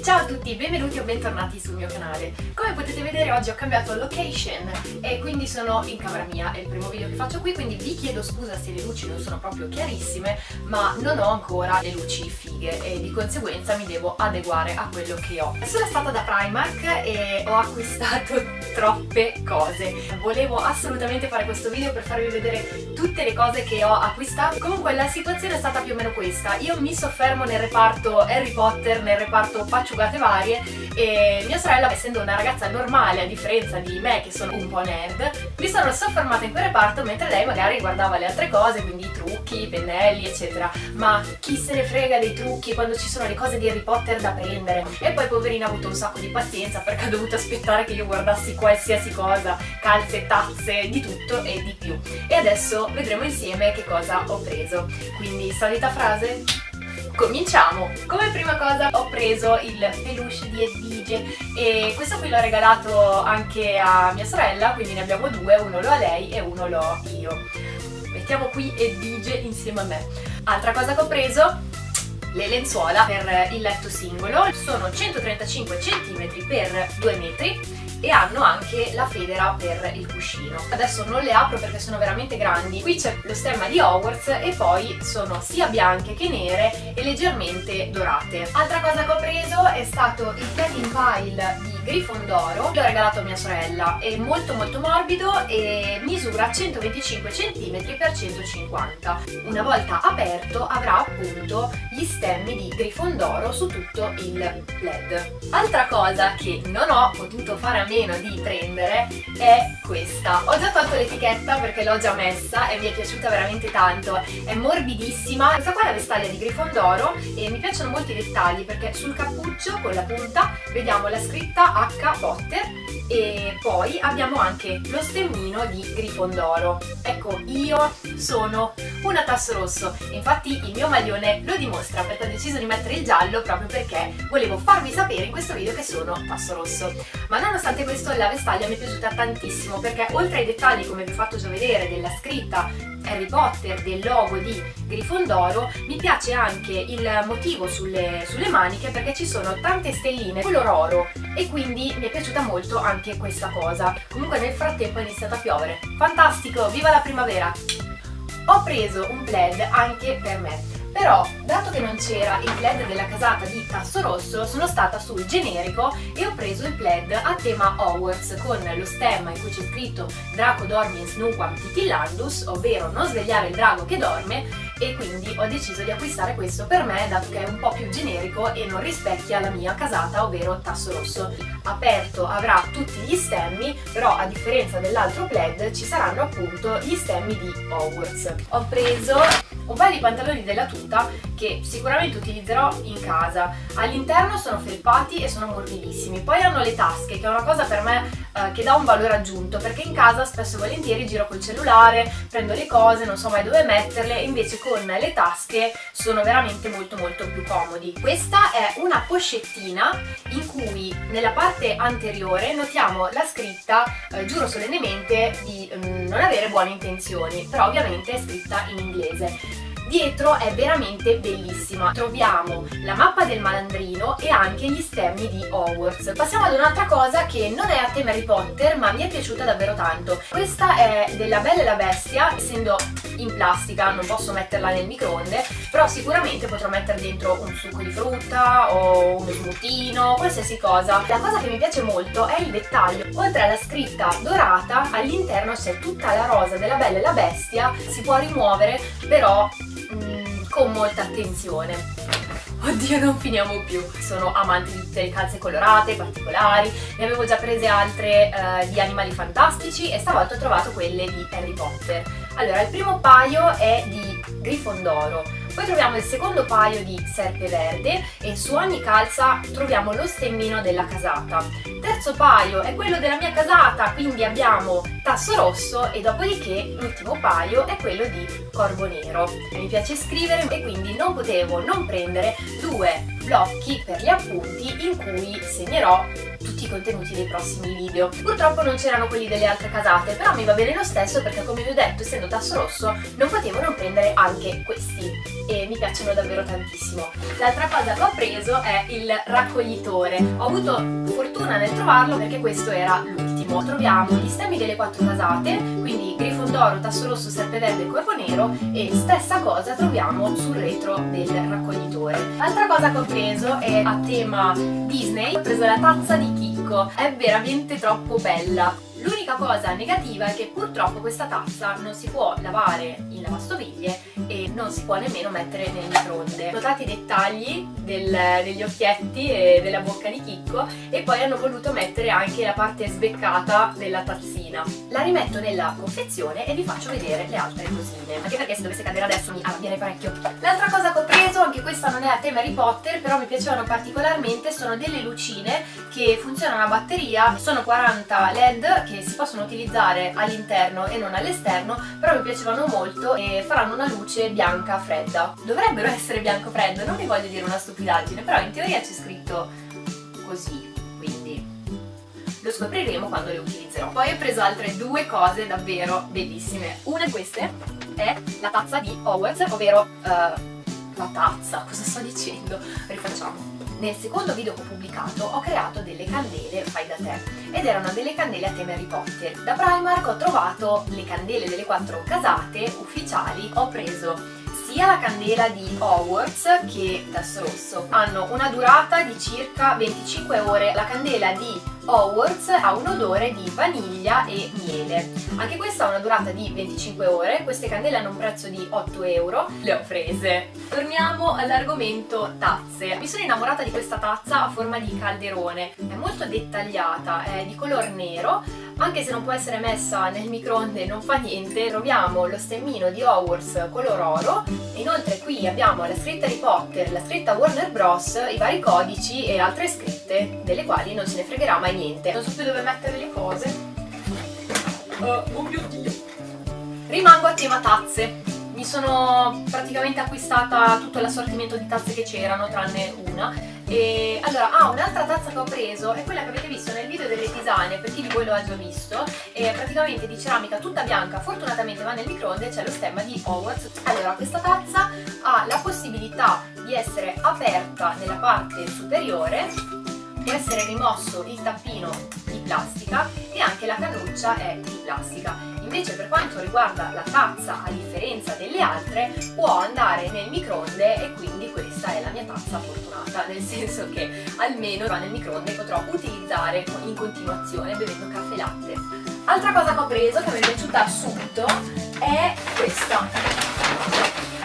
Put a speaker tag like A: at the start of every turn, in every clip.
A: Ciao a tutti, benvenuti o bentornati sul mio canale. Come potete vedere oggi ho cambiato location e quindi sono in camera mia, è il primo video che faccio qui, quindi vi chiedo scusa se le luci non sono proprio chiarissime, ma non ho ancora le luci fighe e di conseguenza mi devo adeguare a quello che ho. Sono stata da Primark e ho acquistato troppe cose. Volevo assolutamente fare questo video per farvi vedere tutte le cose che ho acquistato. Comunque la situazione è stata più o meno questa. Io mi soffermo nel reparto Harry Potter, nel reparto pacciugate varie, e mia sorella, essendo una ragazza normale a differenza di me che sono un po' nerd, mi sono soffermata in quel reparto mentre lei magari guardava le altre cose, quindi i trucchi, i pennelli eccetera. Ma chi se ne frega dei trucchi quando ci sono le cose di Harry Potter da prendere? E poi poverina ha avuto un sacco di pazienza perché ha dovuto aspettare che io guardassi qualsiasi cosa, calze, tazze, di tutto e di più. E adesso vedremo insieme che cosa ho preso. Quindi solita frase? Cominciamo! Come prima cosa ho preso il peluche di Edvige e questo qui l'ho regalato anche a mia sorella, quindi ne abbiamo due, uno lo ha lei e uno lo ho io. Mettiamo qui Edvige insieme a me. Altra cosa che ho preso, le lenzuola per il letto singolo, sono 135 cm per 2 metri e hanno anche la federa per il cuscino. Adesso non le apro perché sono veramente grandi. Qui c'è lo stemma di Hogwarts e poi sono sia bianche che nere e leggermente dorate. Altra cosa che ho preso è stato il Planning Pile di Grifondoro, l'ho regalato a mia sorella, è molto morbido e misura 125 cm x 150. Una volta aperto avrà appunto gli stemmi di Grifondoro su tutto il plaid. Altra cosa che non ho potuto fare a meno di prendere è questa. Ho già tolto l'etichetta perché l'ho già messa e mi è piaciuta veramente tanto, è morbidissima. Questa qua è la vestaglia di Grifondoro e mi piacciono molto i dettagli perché sul cappuccio con la punta vediamo la scritta H. Potter e poi abbiamo anche lo stemmino di Grifondoro. Ecco, io sono una tasso rosso, infatti il mio maglione lo dimostra perché ho deciso di mettere il giallo proprio perché volevo farvi sapere in questo video che sono tasso rosso. Ma nonostante questo la vestaglia mi è piaciuta tantissimo perché oltre ai dettagli, come vi ho fatto già vedere, della scritta Harry Potter, del logo di Grifondoro, mi piace anche il motivo sulle maniche perché ci sono tante stelline color oro e quindi mi è piaciuta molto anche questa cosa. Comunque nel frattempo è iniziato a piovere. Fantastico, viva la primavera! Ho preso un plaid anche per me. Però, dato che non c'era il plaid della casata di tasso rosso, sono stata sul generico e ho preso il plaid a tema Hogwarts con lo stemma in cui c'è scritto Draco dormiens nunquam titillandus, ovvero non svegliare il drago che dorme, e quindi ho deciso di acquistare questo per me dato che è un po' più generico e non rispecchia la mia casata, ovvero tasso rosso. Aperto avrà tutti gli stemmi, però a differenza dell'altro plaid ci saranno appunto gli stemmi di Hogwarts. Ho preso un paio di pantaloni della tuta che sicuramente utilizzerò in casa. All'interno sono felpati e sono morbidissimi, poi hanno le tasche che è una cosa per me che dà un valore aggiunto perché in casa spesso e volentieri giro col cellulare, prendo le cose, non so mai dove metterle, invece con le tasche sono veramente molto più comodi. Questa è una pochettina in cui nella parte anteriore notiamo la scritta giuro solennemente di non avere buone intenzioni, però ovviamente è scritta in inglese. Dietro è veramente bellissima, troviamo la mappa del malandrino e anche gli stemmi di Hogwarts. Passiamo ad un'altra cosa che non è a tema Harry Potter ma mi è piaciuta davvero tanto. Questa è della Bella e la Bestia, essendo in plastica non posso metterla nel microonde, però sicuramente potrò mettere dentro un succo di frutta o uno smoothino, qualsiasi cosa. La cosa che mi piace molto è il dettaglio, oltre alla scritta dorata all'interno c'è tutta la rosa della Bella e la Bestia, si può rimuovere però con molta attenzione. Oddio, non finiamo più. Sono amante di tutte le calze colorate, particolari, ne avevo già prese altre di animali fantastici e stavolta ho trovato quelle di Harry Potter. Allora, il primo paio è di Grifondoro, poi troviamo il secondo paio di Serpeverde e su ogni calza troviamo lo stemmino della casata. Terzo paio è quello della mia casata, quindi abbiamo tasso rosso e dopodiché l'ultimo paio è quello di Corvo Nero. Mi piace scrivere e quindi non potevo non prendere due blocchi per gli appunti in cui segnerò tutti i contenuti dei prossimi video. Purtroppo non c'erano quelli delle altre casate, però mi va bene lo stesso perché, come vi ho detto, essendo tasso rosso non potevo non prendere anche questi e mi piacciono davvero tantissimo. L'altra cosa che ho preso è il raccoglitore. Ho avuto fortuna nel trovarlo perché questo era l'ultimo. Troviamo gli stemmi delle 4 casate, quindi Grifondoro, Tasso Rosso, Serpeverde e Corvo Nero, e stessa cosa troviamo sul retro del raccoglitore. L'altra cosa che ho preso è a tema Disney. Ho preso la tazza di Chicco, è veramente troppo bella. L'unica cosa negativa è che purtroppo questa tazza non si può lavare in lavastoviglie e non si può nemmeno mettere nel microonde. Notate i dettagli degli occhietti e della bocca di Chicco, e poi hanno voluto mettere anche la parte sbeccata della tazzina. La rimetto nella confezione e vi faccio vedere le altre cosine, anche perché se dovesse cadere adesso mi arrabbierei parecchio. L'altra cosa che ho preso, anche questa non è a tema Harry Potter, però mi piacevano particolarmente, sono delle lucine che funzionano a batteria. Sono 40 LED che si possono utilizzare all'interno e non all'esterno, però mi piacevano molto e faranno una luce bianca fredda. Dovrebbero essere bianco freddo, non vi voglio dire una stupidaggine, però in teoria c'è scritto così, quindi lo scopriremo quando le utilizzerò. Poi ho preso altre due cose davvero bellissime. Una di queste è la tazza di Hogwarts, ovvero la tazza, cosa sto dicendo? Rifacciamo. Nel secondo video che ho pubblicato ho creato delle candele fai da te ed erano delle candele a tema Harry Potter. Da Primark ho trovato le candele delle 4 casate ufficiali. Ho preso sia la candela di Hogwarts che Tasso Rosso, hanno una durata di circa 25 ore. La candela di Hogwarts ha un odore di vaniglia e miele, anche questa ha una durata di 25 ore. Queste candele hanno un prezzo di 8 euro, le ho prese. Torniamo all'argomento tazze. Mi sono innamorata di questa tazza a forma di calderone, è molto dettagliata, è di color nero, anche se non può essere messa nel microonde non fa niente. Troviamo lo stemmino di Hogwarts color oro, e inoltre qui abbiamo la scritta Harry Potter, la scritta Warner Bros, i vari codici e altre scritte delle quali non se ne fregherà mai niente. Non so più dove mettere le cose. Oh mio Dio. Rimango a tema tazze. Mi sono praticamente acquistata tutto l'assortimento di tazze che c'erano, tranne una. E allora, un'altra tazza che ho preso è quella che avete visto nel video delle tisane, per chi di voi lo ha già visto, è praticamente di ceramica tutta bianca, fortunatamente va nel microonde, c'è lo stemma di Hogwarts. Allora, questa tazza ha la possibilità di essere aperta nella parte superiore, può essere rimosso il tappino di plastica e anche la cannuccia è di plastica. Invece per quanto riguarda la tazza, a differenza delle altre, può andare nel microonde, e quindi questa è la mia tazza fortunata, nel senso che almeno va nel microonde e potrò utilizzare in continuazione bevendo caffè latte. Altra cosa che ho preso, che mi è piaciuta subito, è questa.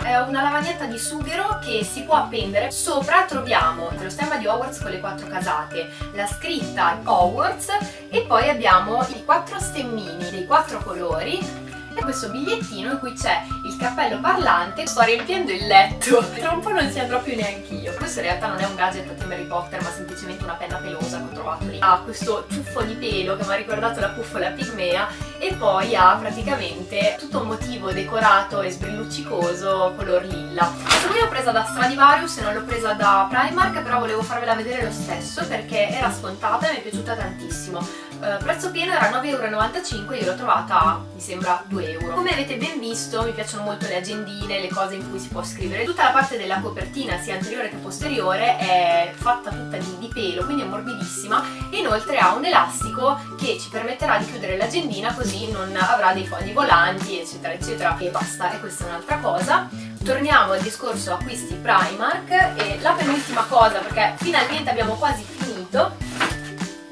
A: È una lavagnetta di sughero che si può appendere. Sopra troviamo lo stemma di Hogwarts con le 4 casate, la scritta Hogwarts, e poi abbiamo i 4 stemmini dei 4 colori e questo bigliettino in cui c'è il cappello parlante. Sto riempiendo il letto, tra un po' non ci andrò più neanche io. Questo in realtà non è un gadget a tema Harry Potter, ma semplicemente una penna pelosa che ho trovato lì. Ha questo ciuffo di pelo che mi ha ricordato la puffola pigmea, e poi ha praticamente tutto un motivo decorato e sbrilluccicoso color lilla. Questa qui l'ho presa da Stradivarius e non l'ho presa da Primark, però volevo farvela vedere lo stesso perché era scontata e mi è piaciuta tantissimo. Prezzo pieno era 9,95 €, io l'ho trovata a, mi sembra, 2 euro. Come avete ben visto mi piacciono molto le agendine, le cose in cui si può scrivere. Tutta la parte della copertina, sia anteriore che posteriore, è fatta tutta di pelo, quindi è morbidissima, e inoltre ha un elastico che ci permetterà di chiudere l'agendina, così non avrà dei fogli volanti eccetera eccetera. E basta, e questa è un'altra cosa. Torniamo al discorso acquisti Primark, e la penultima cosa, perché finalmente abbiamo quasi finito,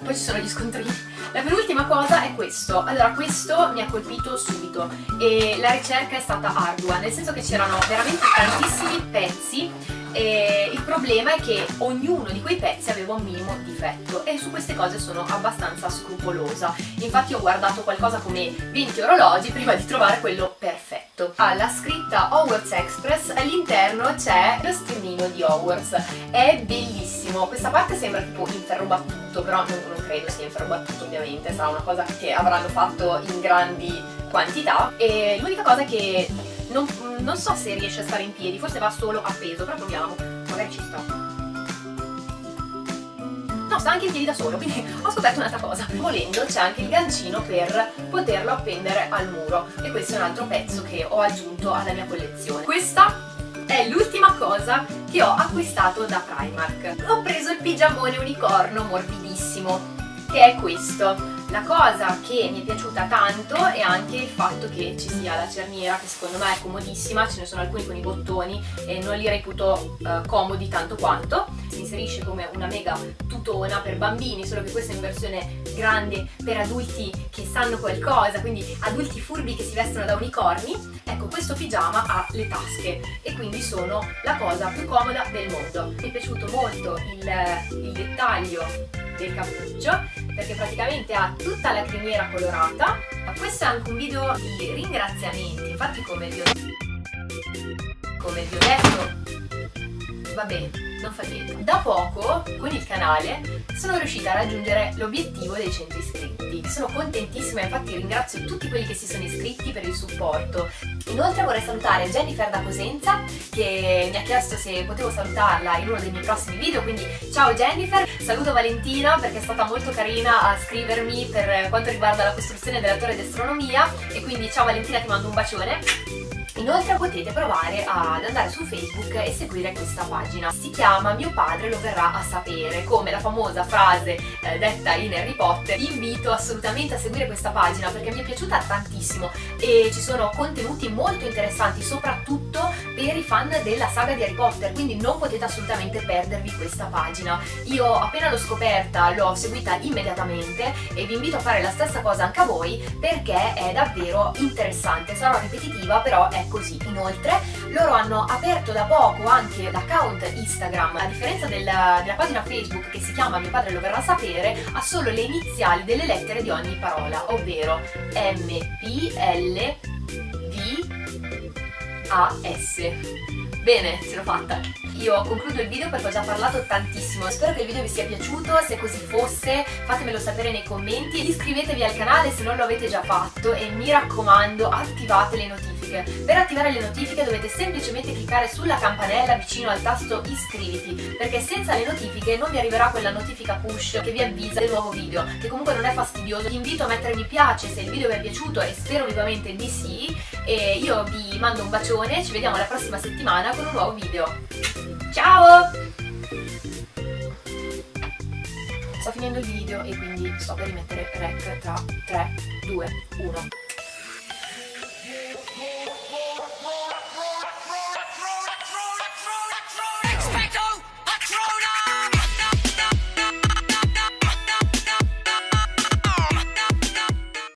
A: poi ci sono gli scontrini. La penultima cosa è questo. Allora, questo mi ha colpito subito e la ricerca è stata ardua, nel senso che c'erano veramente tantissimi pezzi, e il problema è che ognuno di quei pezzi aveva un minimo difetto, e su queste cose sono abbastanza scrupolosa. Infatti ho guardato qualcosa come 20 orologi prima di trovare quello perfetto. La scritta Hogwarts Express, all'interno c'è lo stemmino di Hogwarts, è bellissimo. Questa parte sembra tipo in ferro battuto, però non credo sia in ferro battuto, ovviamente sarà una cosa che avranno fatto in grandi quantità. E l'unica cosa è che non so se riesce a stare in piedi, forse va solo appeso, però proviamo, magari ci sta. No, sta anche in piedi da solo, quindi ho scoperto un'altra cosa. Volendo c'è anche il gancino per poterlo appendere al muro, e questo è un altro pezzo che ho aggiunto alla mia collezione. Questa è l'ultima cosa che ho acquistato da Primark. Ho preso il pigiamone unicorno morbidissimo, che è questo. La cosa che mi è piaciuta tanto è anche il fatto che ci sia la cerniera, che secondo me è comodissima. Ce ne sono alcuni con i bottoni e non li reputo comodi tanto quanto. Si inserisce come una mega tutona per bambini, solo che questa è in versione grande per adulti che sanno qualcosa, quindi adulti furbi che si vestono da unicorni. Ecco, questo pigiama ha le tasche e quindi sono la cosa più comoda del mondo. Mi è piaciuto molto il dettaglio del cappuccio, perché praticamente ha tutta la criniera colorata. Questo è anche un video di ringraziamenti, infatti come vi ho detto, vabbè, non fa niente. Da poco con il canale sono riuscita a raggiungere l'obiettivo dei 100 iscritti. Sono contentissima, infatti ringrazio tutti quelli che si sono iscritti per il supporto. Inoltre vorrei salutare Jennifer da Cosenza, che mi ha chiesto se potevo salutarla in uno dei miei prossimi video, quindi ciao Jennifer. Saluto Valentina perché è stata molto carina a scrivermi per quanto riguarda la costruzione della torre d'astronomia, e quindi ciao Valentina, ti mando un bacione. Inoltre potete provare ad andare su Facebook e seguire questa pagina. Si chiama Mio padre lo verrà a sapere, come la famosa frase detta in Harry Potter. Vi invito assolutamente a seguire questa pagina perché mi è piaciuta tantissimo e ci sono contenuti molto interessanti, soprattutto per i fan della saga di Harry Potter, quindi non potete assolutamente perdervi questa pagina. Io appena l'ho scoperta l'ho seguita immediatamente e vi invito a fare la stessa cosa anche a voi perché è davvero interessante. Sarò ripetitiva, però è così. Inoltre loro hanno aperto da poco anche l'account Instagram. A differenza della pagina Facebook che si chiama Mio padre lo verrà a sapere, ha solo le iniziali delle lettere di ogni parola, ovvero MPLVAS. Bene, ce l'ho fatta. Io concludo il video perché ho già parlato tantissimo. Spero che il video vi sia piaciuto. Se così fosse, fatemelo sapere nei commenti. Iscrivetevi al canale se non lo avete già fatto e mi raccomando, attivate le notifiche. Per attivare le notifiche dovete semplicemente cliccare sulla campanella vicino al tasto iscriviti, perché senza le notifiche non vi arriverà quella notifica push che vi avvisa del nuovo video, che comunque non è fastidioso. Vi invito a mettere mi piace se il video vi è piaciuto e spero vivamente di sì. E io vi mando un bacione, ci vediamo la prossima settimana con un nuovo video. Ciao! Sto finendo il video e quindi sto per rimettere rec tra 3, 2, 1.